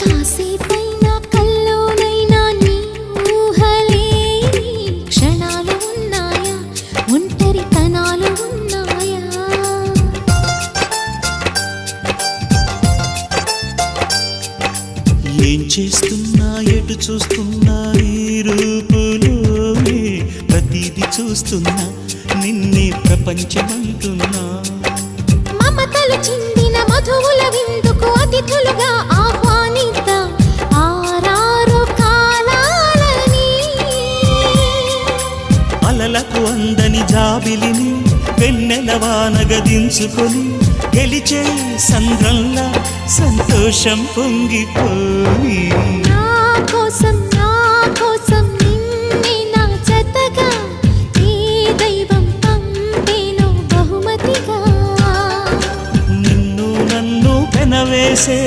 కాసేపైనా కల్లోనైనా నీ ఊహలే క్షణాలు ఉన్నాయా, ఒంటరితనాలు ఉన్నాయా? ఏం చేస్తున్నా ఎటు చూస్తున్నా నీ రూపులోనే ప్రతిదీ చూస్తున్నా, నిన్నే ప్రపంచమంటున్నా. మమతలు చిందిన మధువుల విందుకు అతిథులుగా ఆహ్వానిద్దాం ఆరారు కాలాలని. అలలకు అందని జాబిలిని వెన్నెల వానగదించుకొని గెలిచే సంద్రంలా సంతోషం పొంగిపోయి. నా కోసం నిన్నే నా జతగా ఏ దైవం పంపేనో బహుమతిగా. నిన్ను నన్ను పెనవేసే